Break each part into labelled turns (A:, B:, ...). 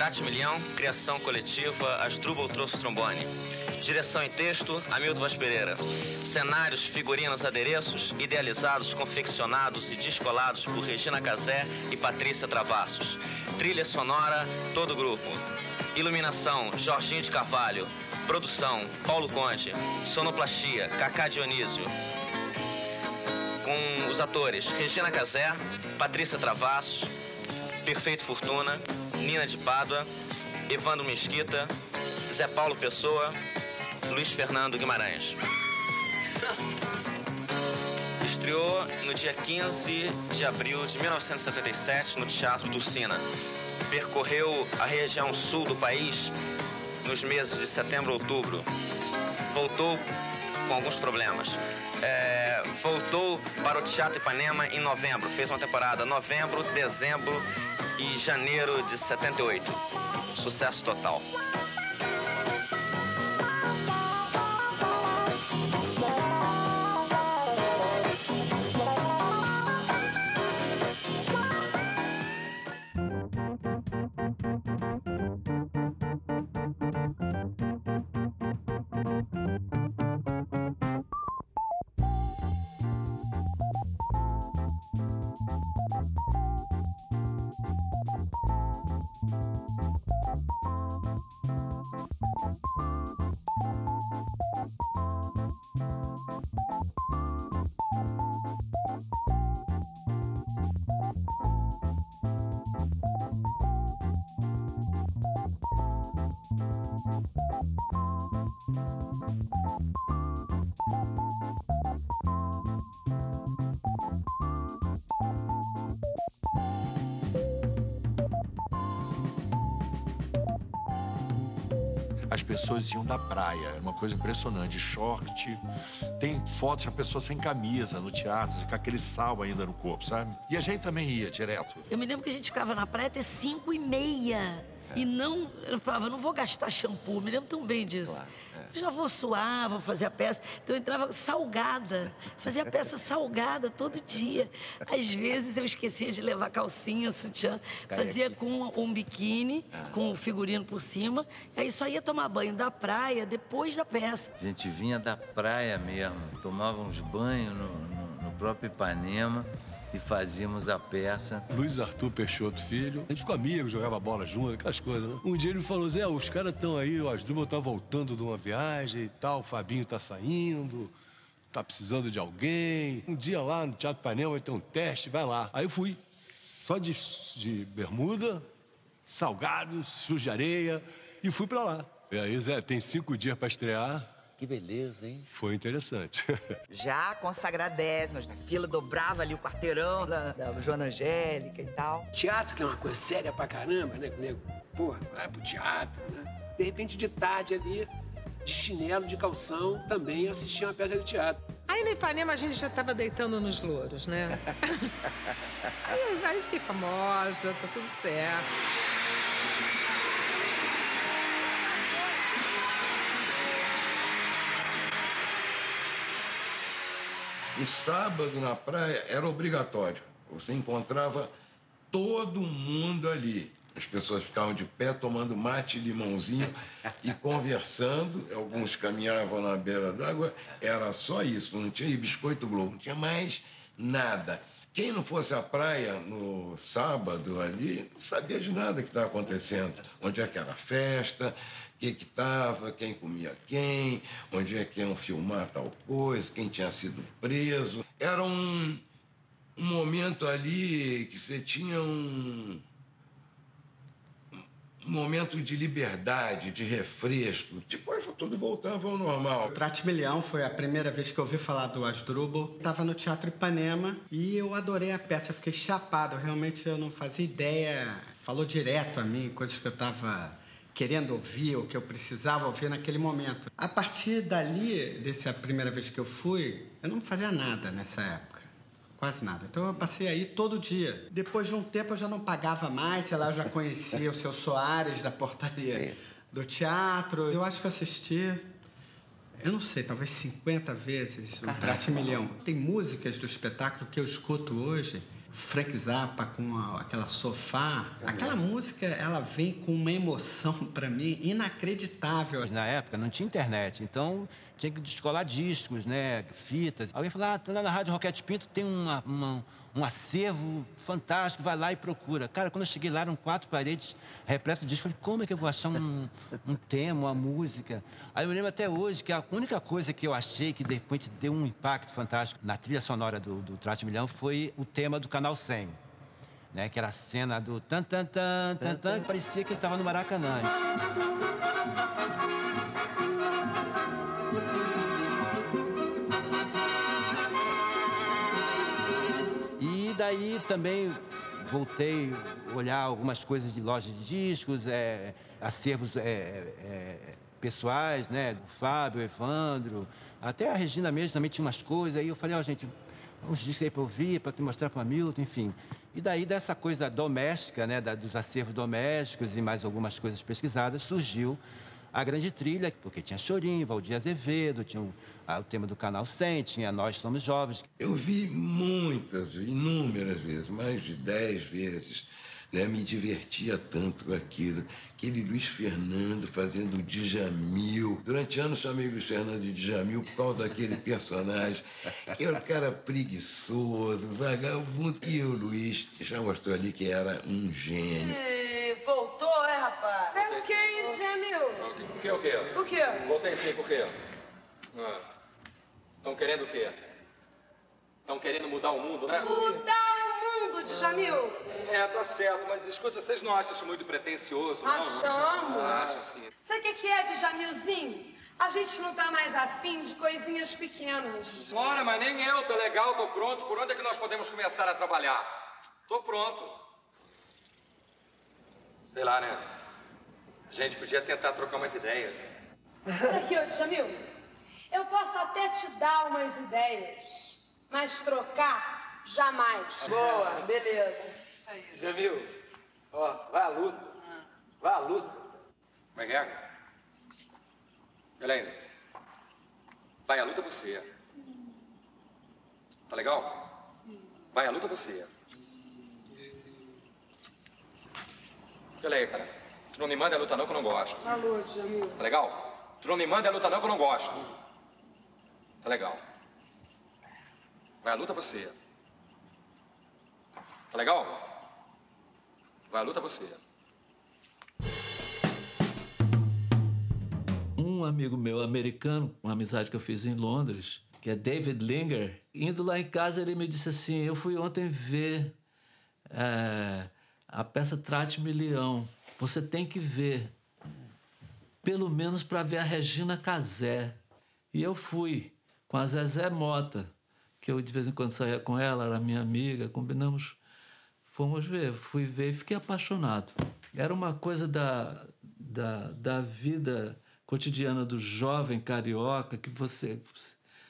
A: Trate Milhão, criação coletiva, Asdrubal trouxe trombone. Direção e texto, Hamilton Vaz Pereira. Cenários, figurinos, adereços, idealizados, confeccionados e descolados por Regina Casé e Patrícia Travassos. Trilha sonora, todo grupo. Iluminação, Jorginho de Carvalho. Produção, Paulo Conde. Sonoplastia, Cacá Dionísio. Com os atores Regina Casé, Patrícia Travassos, Perfeito Fortuna, Nina de Pádua, Evandro Mesquita, Zé Paulo Pessoa, Luiz Fernando Guimarães. Estreou no dia 15 de abril de 1977 no Teatro Dulcina. Percorreu a região sul do país nos meses de setembro e outubro. Voltou com alguns problemas. Voltou para o Teatro Ipanema em novembro. Fez uma temporada novembro, dezembro e janeiro de 78. Sucesso total.
B: As pessoas iam da praia, era uma coisa impressionante, short. Tem fotos de a pessoa sem camisa no teatro, com aquele sal ainda no corpo, sabe? E a gente também ia direto.
C: Eu me lembro que a gente ficava na praia até 5h30. E não, eu falava, não vou gastar shampoo, me lembro tão bem disso. Claro, Eu já vou suar, vou fazer a peça. Então eu entrava salgada, fazia a peça salgada todo dia. Às vezes eu esquecia de levar calcinha, sutiã, fazia com um biquíni, com o figurino por cima. E aí só ia tomar banho da praia depois da peça.
D: A gente vinha da praia mesmo, tomava uns banhos no próprio Ipanema e fazíamos a peça.
E: Luiz Arthur Peixoto Filho. A gente ficou amigo, jogava bola junto, aquelas coisas, né? Um dia ele me falou, Zé, os caras estão aí, o Asdrubal tá voltando de uma viagem e tal, o Fabinho tá saindo, tá precisando de alguém. Um dia lá no Teatro Ipanema vai ter um teste, vai lá. Aí eu fui, só de bermuda, salgado, sujo de areia, e fui pra lá. E aí, Zé, tem 5 dias pra estrear.
D: Que beleza, hein?
E: Foi interessante.
F: Já consagradésima, a fila dobrava ali o quarteirão da Joana Angélica e tal.
G: Teatro, que é uma coisa séria pra caramba, né? O nego, porra, vai pro teatro, né? De repente, de tarde ali, de chinelo, de calção, também assistia uma peça de teatro.
H: Aí no Ipanema a gente já tava deitando nos louros, né? aí fiquei famosa, tá tudo certo.
I: O sábado na praia era obrigatório. Você encontrava todo mundo ali. As pessoas ficavam de pé tomando mate e limãozinho e conversando. Alguns caminhavam na beira d'água. Era só isso. Não tinha biscoito Globo, não tinha mais nada. Quem não fosse à praia no sábado ali, não sabia de nada que estava acontecendo. Onde é que era a festa, o que estava, quem comia quem, onde é que iam filmar tal coisa, quem tinha sido preso. Era um momento ali que você tinha um momento de liberdade, de refresco. Depois tudo voltava ao normal.
J: O Trate Milhão foi a primeira vez que eu ouvi falar do Asdrubal. Estava no Teatro Ipanema e eu adorei a peça. Eu fiquei chapado. Realmente eu não fazia ideia. Falou direto a mim, coisas que eu estava querendo ouvir ou que eu precisava ouvir naquele momento. A partir dali, dessa primeira vez que eu fui, eu não fazia nada nessa época. Quase nada. Então eu passei aí todo dia. Depois de um tempo eu já não pagava mais, sei lá, eu já conhecia o seu Soares da portaria do teatro. Eu acho que eu assisti, eu não sei, talvez 50 vezes o Trate Milhão. Tem músicas do espetáculo que eu escuto hoje Frank Zappa com aquela Sofá. Aquela música, ela vem com uma emoção, para mim, inacreditável.
K: Na época não tinha internet, então tinha que descolar discos, né, fitas. Alguém falou, tá lá na Rádio Roquete Pinto, tem um acervo fantástico, vai lá e procura. Cara, quando eu cheguei lá, eram 4 paredes repletas de discos. Falei, como é que eu vou achar um tema, uma música? Aí eu me lembro até hoje que a única coisa que eu achei que, de repente, deu um impacto fantástico na trilha sonora do Trote Milhão foi o tema do Canal 100, né? Que era a cena do tan-tan-tan, que parecia que ele estava no Maracanã. E daí também voltei a olhar algumas coisas de lojas de discos, acervos pessoais, né? Do Fábio, Evandro, até a Regina mesmo também tinha umas coisas. Aí eu falei, gente, uns discos aí para ouvir, para te mostrar para o Hamilton, enfim. E daí dessa coisa doméstica, né? Dos acervos domésticos e mais algumas coisas pesquisadas, surgiu a grande trilha, porque tinha Chorinho, Valdir Azevedo, tinha o tema do Canal 100, tinha Nós Somos Jovens.
I: Eu vi inúmeras vezes, mais de 10 vezes, né? Me divertia tanto com aquilo. Aquele Luiz Fernando fazendo o Djamil. Durante anos chamei Luiz Fernando de Djamil por causa daquele personagem. Que era um cara preguiçoso, vagabundo. E o Luiz já mostrou ali que era um gênio.
L: Voltou, rapaz?
M: É o que, Djamil?
L: O quê?
M: O quê?
L: Voltei sim, por quê? Estão querendo o quê? Estão querendo mudar o mundo, né?
M: Mudar o mundo, Djamil?
L: Tá certo, mas escuta, vocês não acham isso muito pretencioso, não?
M: Achamos.
L: Acho sim.
M: Sabe o que é, Djamilzinho? A gente não tá mais afim de coisinhas pequenas.
L: Ora, mas nem eu, tá legal, tô pronto. Por onde é que nós podemos começar a trabalhar? Tô pronto. Sei lá, né? A gente podia tentar trocar umas ideias.
M: Olha aqui, ô Djamil. Eu posso até te dar umas ideias, mas trocar, jamais.
L: Boa, beleza. Isso aí. Djamil, vai à luta. Vai à luta. Como é que é? Olha ainda. Vai à luta você. Tá legal? Vai à luta você. Olha aí, cara. Tu não me manda a luta não que eu não gosto.
M: Alô, Djamil.
L: Tá legal? Tu não me manda a luta não que eu não gosto. Tá legal. Vai à luta você. Tá legal? Vai à luta você.
N: Um amigo meu americano, uma amizade que eu fiz em Londres, que é David Linger, indo lá em casa ele me disse assim, eu fui ontem ver a peça Trate-me Leão. Você tem que ver, pelo menos para ver a Regina Casé. E eu fui com a Zezé Mota, que eu de vez em quando saía com ela, era minha amiga, combinamos, fomos ver. Fui ver e fiquei apaixonado. Era uma coisa da vida cotidiana do jovem carioca, que você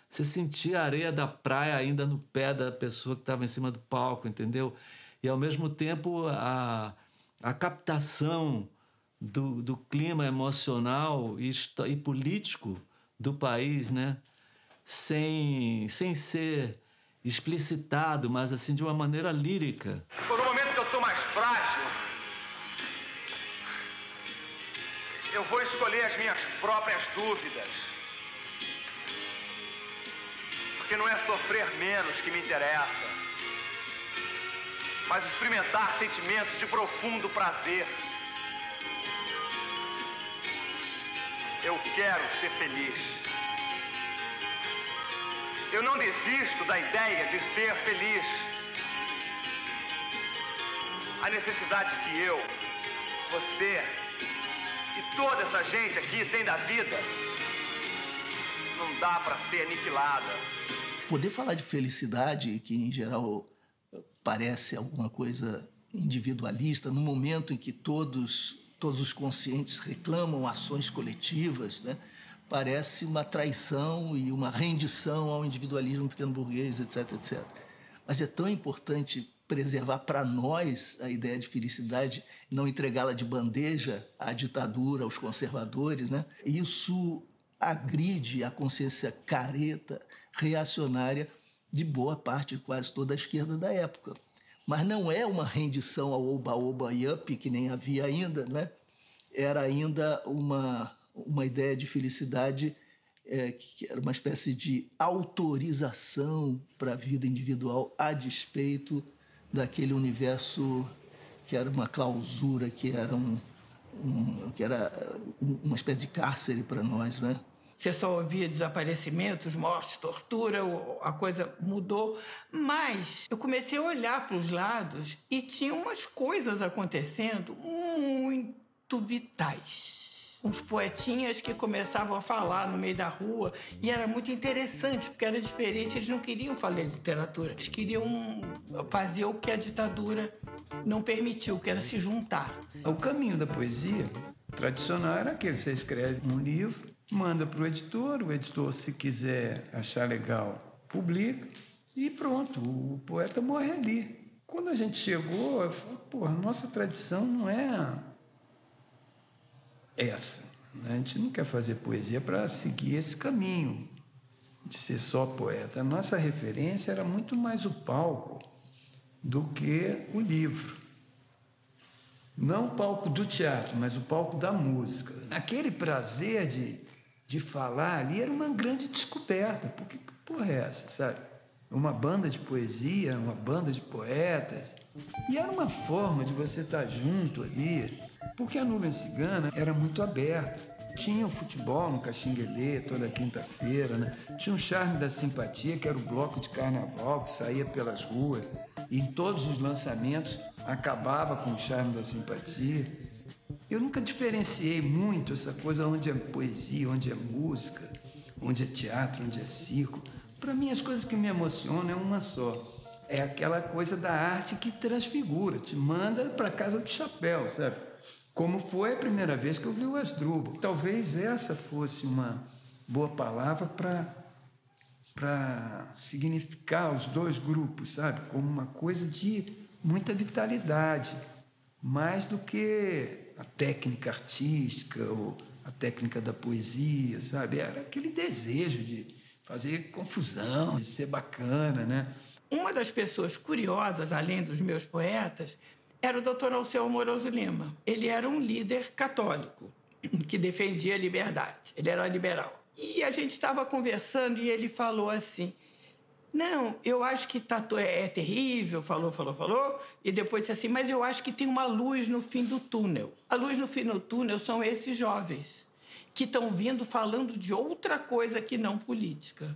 N: sentia a areia da praia ainda no pé da pessoa que estava em cima do palco, entendeu? E, ao mesmo tempo, a captação do clima emocional e político do país, né? Sem ser explicitado, mas assim de uma maneira lírica.
O: Por um momento que eu estou mais frágil, eu vou escolher as minhas próprias dúvidas. Porque não é sofrer menos que me interessa, mas experimentar sentimentos de profundo prazer. Eu quero ser feliz. Eu não desisto da ideia de ser feliz. A necessidade que eu, você e toda essa gente aqui tem da vida não dá para ser aniquilada.
P: Poder falar de felicidade, que em geral parece alguma coisa individualista, no momento em que todos os conscientes reclamam ações coletivas, né? Parece uma traição e uma rendição ao individualismo pequeno burguês, etc, etc. Mas é tão importante preservar para nós a ideia de felicidade, não entregá-la de bandeja à ditadura, aos conservadores, né? Isso agride a consciência careta, reacionária de boa parte, quase toda a esquerda da época. mas não é uma rendição ao oba-oba yuppie, que nem havia ainda, não é? Era ainda uma ideia de felicidade que era uma espécie de autorização para a vida individual a despeito daquele universo que era uma clausura, que era uma espécie de cárcere para nós, né?
Q: Você só ouvia desaparecimentos, mortes, tortura, a coisa mudou. Mas eu comecei a olhar para os lados e tinha umas coisas acontecendo muito vitais. Uns poetinhas que começavam a falar no meio da rua e era muito interessante, porque era diferente. Eles não queriam falar de literatura, eles queriam fazer o que a ditadura não permitiu, que era se juntar.
R: O caminho da poesia tradicional era aquele: você escreve um livro, manda para o editor, se quiser achar legal, publica e pronto, o poeta morre ali. Quando a gente chegou, eu falei, pô, a nossa tradição não é essa. A gente não quer fazer poesia para seguir esse caminho de ser só poeta. A nossa referência era muito mais o palco do que o livro. Não o palco do teatro, mas o palco da música. Aquele prazer de falar ali era uma grande descoberta. Porque que porra é essa, sabe? Uma banda de poesia, uma banda de poetas. E era uma forma de você estar junto ali, porque a Nuvem Cigana era muito aberta. Tinha o futebol no Caxinguelê toda quinta-feira, né? Tinha o Charme da Simpatia, que era o bloco de carnaval que saía pelas ruas. E em todos os lançamentos acabava com o Charme da Simpatia. Eu nunca diferenciei muito essa coisa onde é poesia, onde é música, onde é teatro, onde é circo. Para mim, as coisas que me emocionam é uma só. É aquela coisa da arte que transfigura, te manda para casa do chapéu, sabe? Como foi a primeira vez que eu vi o Asdrubal. Talvez essa fosse uma boa palavra para significar os dois grupos, sabe? Como uma coisa de muita vitalidade, mais do que a técnica artística ou a técnica da poesia, sabe? Era aquele desejo de fazer confusão, de ser bacana, né?
Q: Uma das pessoas curiosas, além dos meus poetas, era o Dr. Alceu Amoroso Lima. Ele era um líder católico que defendia a liberdade. Ele era liberal. E a gente estava conversando e ele falou assim: não, eu acho que é terrível, falou, e depois disse assim, mas eu acho que tem uma luz no fim do túnel. A luz no fim do túnel são esses jovens que estão vindo falando de outra coisa que não política.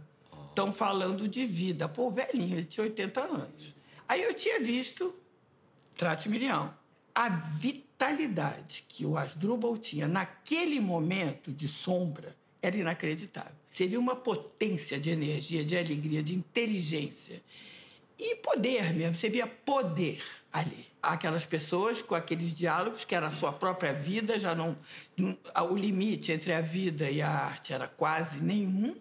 Q: Estão falando de vida. Pô, velhinho, ele tinha 80 anos. Aí eu tinha visto Trate Milhão. A vitalidade que o Asdrubal tinha naquele momento de sombra era inacreditável. Você via uma potência de energia, de alegria, de inteligência. E poder mesmo, você via poder ali. Aquelas pessoas com aqueles diálogos que era a sua própria vida, já não... O limite entre a vida e a arte era quase nenhum.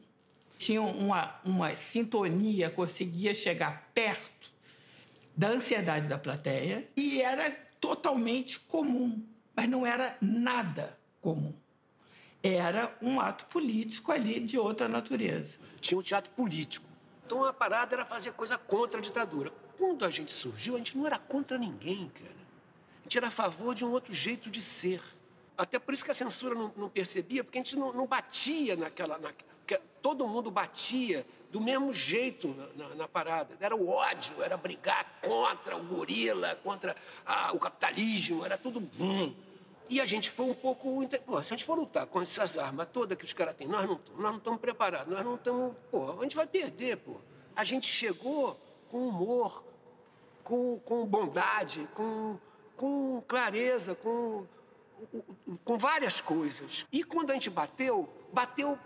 Q: Tinha uma sintonia, conseguia chegar perto da ansiedade da plateia e era totalmente comum, mas não era nada comum. Era um ato político ali de outra natureza.
G: Tinha um teatro político. Então a parada era fazer coisa contra a ditadura. Quando a gente surgiu, a gente não era contra ninguém, cara. A gente era a favor de um outro jeito de ser. Até por isso que a censura não percebia, porque a gente não batia naquela... Todo mundo batia do mesmo jeito na parada. Era o ódio, era brigar contra o gorila, contra o capitalismo, era tudo bom. E a gente foi um pouco... Pô, se a gente for lutar com essas armas todas que os caras têm, nós não estamos preparados, nós não estamos... Pô, a gente vai perder, pô. A gente chegou com humor, com bondade, com clareza, com várias coisas. E quando a gente bateu,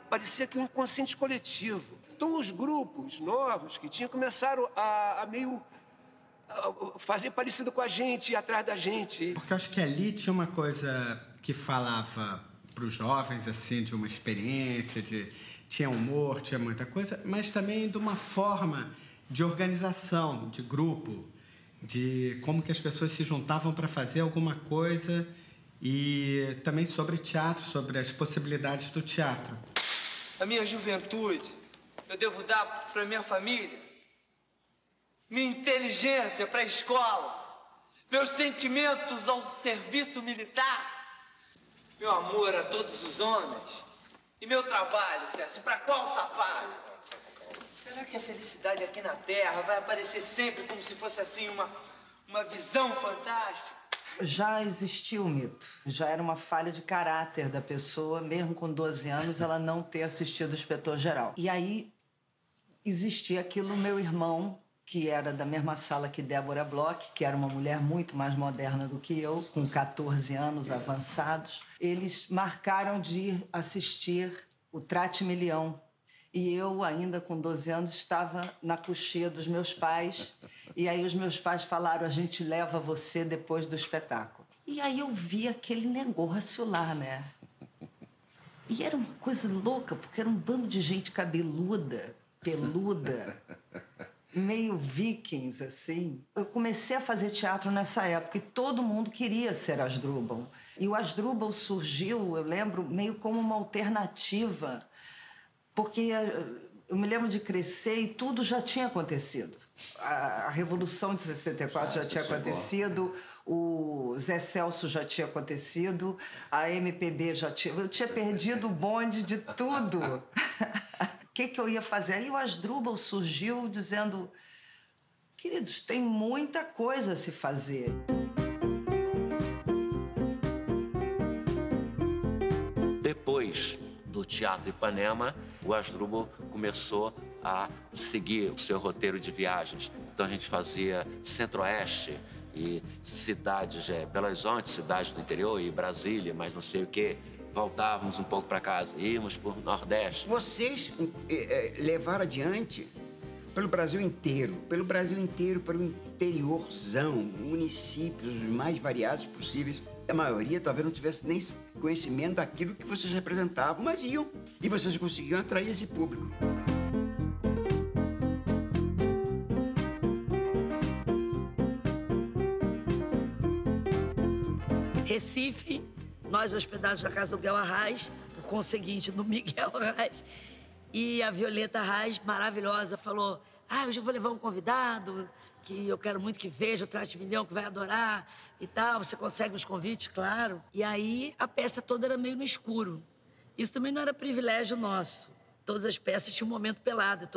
G: parecia que um inconsciente coletivo. Então, os grupos novos que tinham começaram a meio fazer parecido com a gente, ir atrás da gente.
J: Porque eu acho que ali tinha uma coisa que falava para os jovens, assim, de uma experiência, tinha humor, tinha muita coisa, mas também de uma forma de organização, de grupo, de como que as pessoas se juntavam para fazer alguma coisa. E também sobre teatro, sobre as possibilidades do teatro.
S: A minha juventude eu devo dar para minha família. minha inteligência para a escola, meus sentimentos ao serviço militar, meu amor a todos os homens e meu trabalho, Cécio, para qual safado? Será que a felicidade aqui na Terra vai aparecer sempre como se fosse assim uma visão fantástica?
F: Já existia o mito. Já era uma falha de caráter da pessoa, mesmo com 12 anos, ela não ter assistido o Inspetor-Geral. E aí existia aquilo, meu irmão, que era da mesma sala que Débora Bloch, que era uma mulher muito mais moderna do que eu, com 14 anos avançados. Eles marcaram de ir assistir o Trate-Milhão. E eu, ainda com 12 anos, estava na cocheia dos meus pais. E aí os meus pais falaram, a gente leva você depois do espetáculo. E aí eu vi aquele negócio lá, né? E era uma coisa louca, porque era um bando de gente cabeluda, peluda, meio vikings, assim. Eu comecei a fazer teatro nessa época e todo mundo queria ser Asdrubal. E o Asdrubal surgiu, eu lembro, meio como uma alternativa, porque eu me lembro de crescer e tudo já tinha acontecido. A Revolução de 64 já tinha acontecido, o Zé Celso já tinha acontecido, a MPB já tinha... Eu tinha perdido o bonde de tudo. O que eu ia fazer? Aí o Asdrubal surgiu dizendo, queridos, tem muita coisa a se fazer.
T: Depois do Teatro Ipanema, o Asdrubal começou a seguir o seu roteiro de viagens. Então a gente fazia Centro-Oeste e cidades, Belo Horizonte, cidades do interior, e Brasília, mas não sei o quê. Voltávamos um pouco para casa, íamos por Nordeste.
U: Vocês levaram adiante pelo Brasil inteiro, pelo interiorzão, municípios os mais variados possíveis. A maioria talvez não tivesse nem conhecimento daquilo que vocês representavam, mas iam. E vocês conseguiam atrair esse público.
C: Recife, nós hospedados na casa do Miguel Arraes, por conseguinte do Miguel Arraes. E a Violeta Arraes, maravilhosa, falou, hoje eu vou levar um convidado que eu quero muito que veja o Trate-Milhão, que vai adorar e tal. Você consegue os convites, claro. E aí a peça toda era meio no escuro. Isso também não era privilégio nosso. Todas as peças tinham um momento pelado.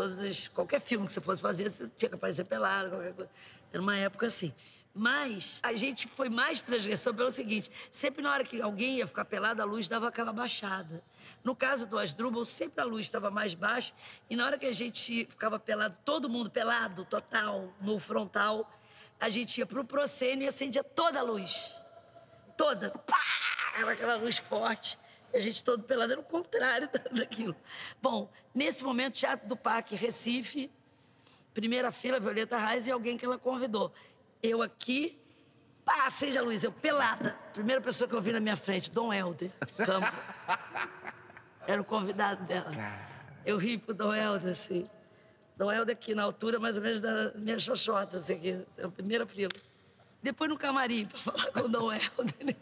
C: Qualquer filme que você fosse fazer, você tinha que aparecer pelado, qualquer coisa. Era uma época assim. Mas a gente foi mais transgressor pelo seguinte, sempre na hora que alguém ia ficar pelado, a luz dava aquela baixada. No caso do Asdrubal, sempre a luz estava mais baixa e na hora que a gente ficava pelado, todo mundo pelado, total, no frontal, a gente ia pro proscênio e acendia toda a luz. Toda. Pá! Era aquela luz forte. E a gente todo pelado, era o contrário daquilo. Bom, nesse momento, Teatro do Parque, Recife, primeira fila, Violeta Arraes e alguém que ela convidou. Eu aqui, acende a luz, eu pelada. Primeira pessoa que eu vi na minha frente, Dom Helder Campos. Era o convidado dela. Eu ri pro Dom Helder, assim. Dom Helder aqui, na altura mais ou menos da minha xoxota, assim, aqui, a primeira fila. Depois no camarim, pra falar com o Dom Helder.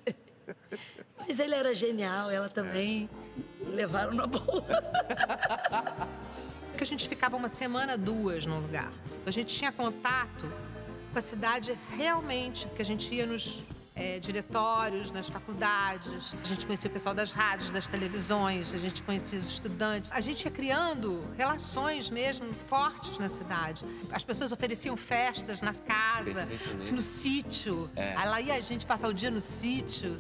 C: Mas ele era genial, ela também. Levaram na boa.
H: Porque a gente ficava uma semana, 2 num lugar. A gente tinha contato com a cidade realmente, porque a gente ia nos diretórios, nas faculdades, a gente conhecia o pessoal das rádios, das televisões, a gente conhecia os estudantes. A gente ia criando relações mesmo fortes na cidade. As pessoas ofereciam festas na casa, no sítio. Aí lá ia a gente passar o dia no sítio.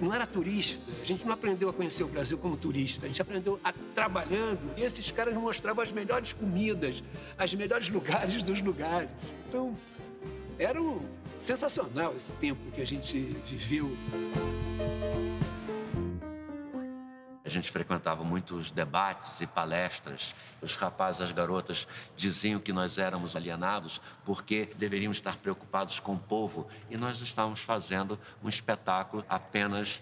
G: Não era turista, a gente não aprendeu a conhecer o Brasil como turista, a gente aprendeu trabalhando. E esses caras mostravam as melhores comidas, os melhores lugares dos lugares. Então, era sensacional esse tempo que a gente viveu.
T: A gente frequentava muitos debates e palestras. Os rapazes e as garotas diziam que nós éramos alienados porque deveríamos estar preocupados com o povo. E nós estávamos fazendo um espetáculo apenas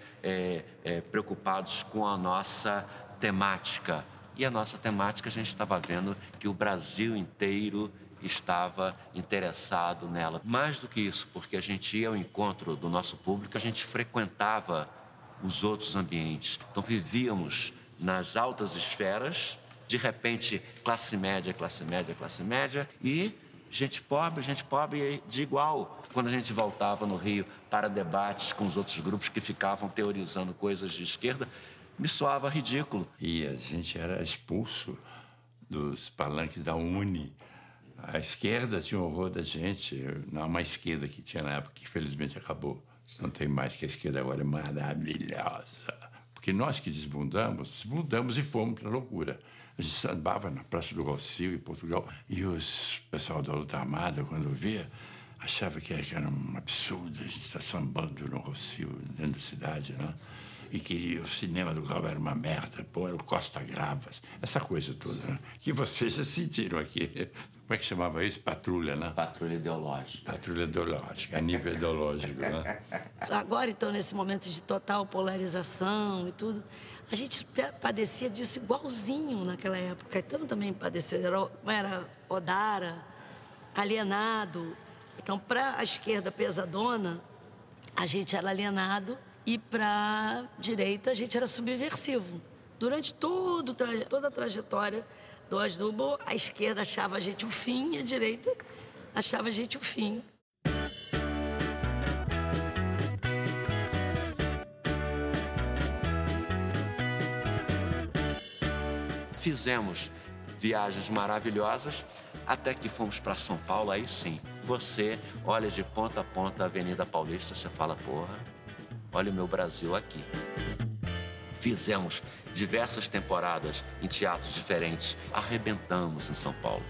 T: preocupados com a nossa temática. E a nossa temática, a gente estava vendo que o Brasil inteiro estava interessado nela. Mais do que isso, porque a gente ia ao encontro do nosso público, a gente frequentava os outros ambientes. Então vivíamos nas altas esferas, de repente classe média, classe média, classe média, e gente pobre de igual. Quando a gente voltava no Rio para debates com os outros grupos que ficavam teorizando coisas de esquerda, me soava ridículo.
A: E a gente era expulso dos palanques da Uni. A esquerda tinha horror da gente. Não, uma esquerda que tinha na época, que infelizmente acabou. Não tem mais, que a esquerda agora é maravilhosa. Porque nós que desbundamos e fomos para a loucura. A gente andava na Praça do Rossio, em Portugal, e os pessoal da luta armada, quando via, achava que era um absurdo a gente estar sambando no Rossio, dentro da cidade, né? E que o cinema do Galvão era uma merda, pô, era o Costa Gravas, essa coisa toda, né? Que vocês já sentiram aqui. Como é que chamava isso? Patrulha, né?
T: Patrulha ideológica.
A: Patrulha ideológica, a nível ideológico, né?
C: Agora, então, nesse momento de total polarização e tudo, a gente padecia disso igualzinho naquela época. Caetano também padeceu, era Odara, alienado. Então, para a esquerda pesadona, a gente era alienado e para a direita a gente era subversivo. Durante toda a trajetória do Asdrubal, a esquerda achava a gente o fim e a direita achava a gente o fim.
T: Fizemos viagens maravilhosas, até que fomos para São Paulo, aí sim. Você olha de ponta a ponta a Avenida Paulista, você fala, porra, olha o meu Brasil aqui. Fizemos diversas temporadas em teatros diferentes, arrebentamos em São Paulo.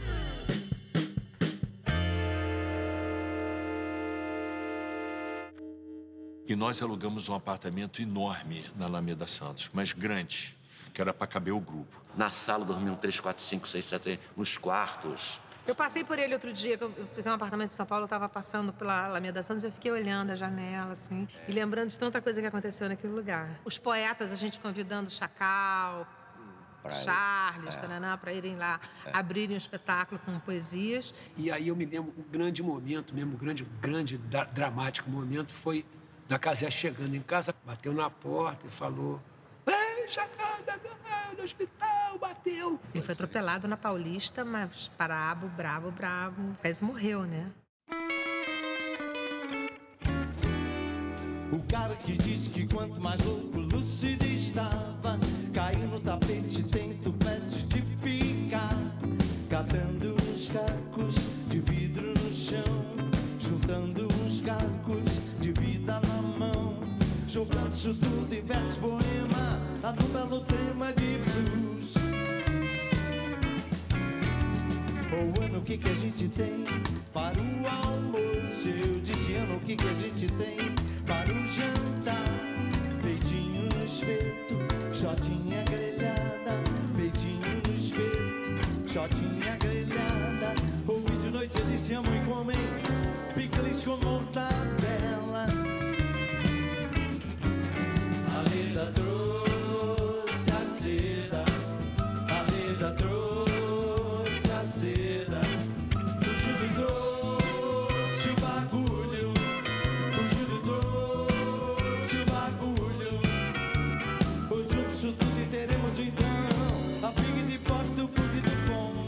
B: E nós alugamos um apartamento enorme na Alameda Santos, mas grande, que era para caber o grupo.
T: Na sala dormiam 3, 4, 5, 6, 7, nos quartos.
H: Eu passei por ele outro dia, eu tenho um apartamento em São Paulo, eu estava passando pela Alameda Santos e eu fiquei olhando a janela, assim, e lembrando de tanta coisa que aconteceu naquele lugar. Os poetas, a gente convidando Chacal, Charles, Taraná, para irem lá abrirem um espetáculo com poesias.
G: E aí eu me lembro, um grande momento mesmo, grande dramático momento foi da Casé chegando em casa, bateu na porta e falou: "Ei, Chacal, no hospital, bateu."
H: Ele foi atropelado na Paulista, mas brabo. Quase morreu, né?
V: O cara que disse que quanto mais louco lúcido estava, caiu no tapete, tem tupete de ficar catando uns cacos de vidro no chão, juntando uns cacos de vida na mão, jogando isso tudo em verso poema, a do belo tema de blues. Ô, Ana, o que a gente tem para o almoço? Eu disse, Ana, o que a gente tem para o jantar? Peitinho no espeto, shotinha grelhada. Peitinho no espeto, shotinha grelhada. Ou de noite eles se amam e comem picles com mortadela. A leda trouxe a seda, a leda trouxe a seda. O Júlio trouxe o bagulho, o Júlio trouxe o bagulho. Hoje juntos isso tudo e teremos então a briga de porta, o bug do bom.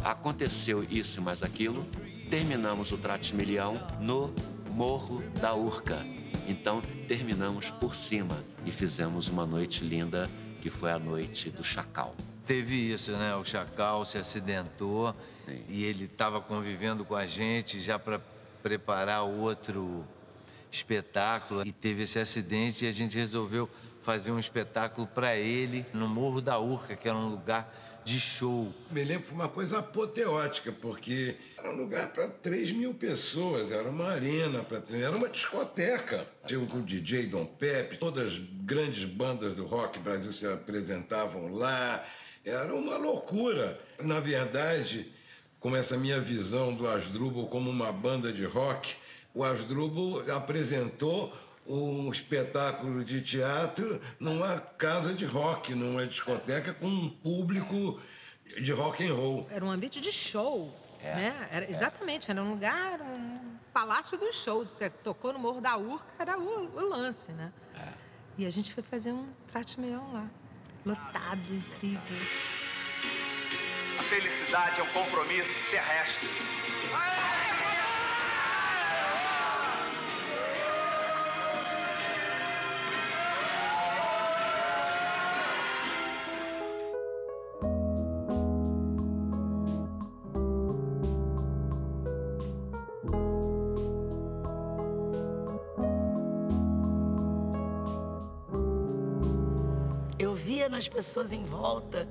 T: Aconteceu isso e mais aquilo, terminamos o Trates-Milhão no Morro da Urca. Então, terminamos por cima e fizemos uma noite linda, que foi a noite do Chacal.
D: Teve isso, né? O Chacal se acidentou. Sim. E ele estava convivendo com a gente já para preparar outro espetáculo. E teve esse acidente e a gente resolveu fazer um espetáculo para ele no Morro da Urca, que era um lugar de show.
I: Me lembro, foi uma coisa apoteótica, porque era um lugar para 3 mil pessoas, era uma arena, era uma discoteca. Tinha o DJ Dom Pepe, todas as grandes bandas do rock Brasil se apresentavam lá. Era uma loucura. Na verdade, com essa minha visão do Asdrubal como uma banda de rock, o Asdrubal apresentou um espetáculo de teatro numa casa de rock, numa discoteca com um público de rock and roll.
H: Era um ambiente de show, né? Exatamente, era um lugar, um palácio dos shows. Você tocou no Morro da Urca, era o lance, né? E a gente foi fazer um Trate-Meião lá, lotado, incrível.
O: A felicidade é um compromisso terrestre.
C: Eu via nas pessoas em volta,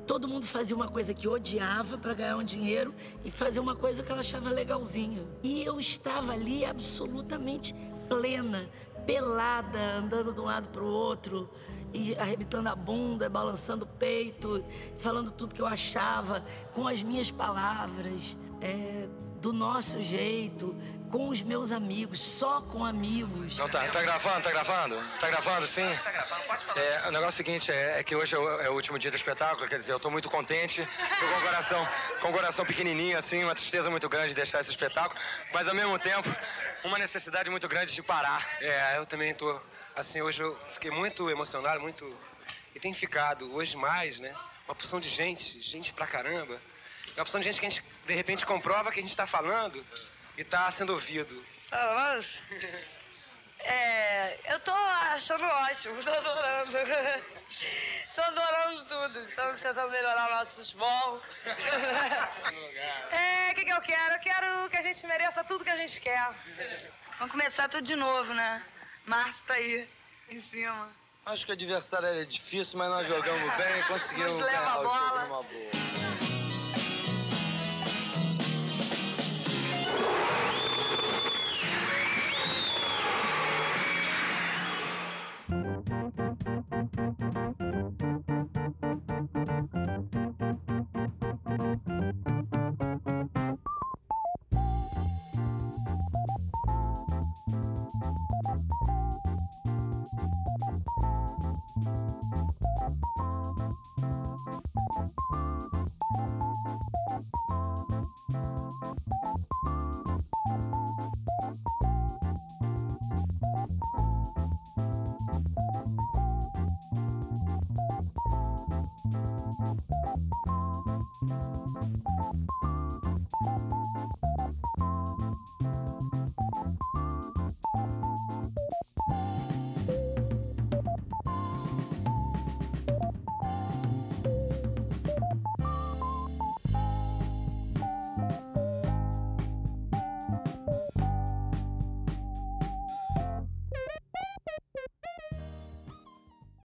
C: todo mundo fazia uma coisa que odiava para ganhar um dinheiro e fazia uma coisa que ela achava legalzinha. E eu estava ali absolutamente plena, pelada, andando de um lado para o outro, e arrebitando a bunda, balançando o peito, falando tudo que eu achava, com as minhas palavras, do nosso jeito, com os meus amigos, só com amigos.
L: Então tá gravando? Tá gravando, sim? Tá gravando, pode falar. O negócio é o seguinte, é que hoje é o último dia do espetáculo, quer dizer, eu tô muito contente, tô com o coração pequenininho, assim, uma tristeza muito grande de deixar esse espetáculo, mas ao mesmo tempo, uma necessidade muito grande de parar. Eu também tô, assim, hoje eu fiquei muito emocionado, e tem ficado, hoje mais, né, uma porção de gente pra caramba, uma porção de gente que a gente, de repente, comprova que a gente tá falando e tá sendo ouvido.
E: Eu tô achando ótimo, tô adorando. Tô adorando tudo. Estamos tentando melhorar nossos voos. O que eu quero? Eu quero que a gente mereça tudo que a gente quer. Vamos começar tudo de novo, né? Márcio tá aí, em cima.
L: Acho que o adversário era difícil, mas nós jogamos bem, conseguimos
E: leva a bola.
L: Uma boa.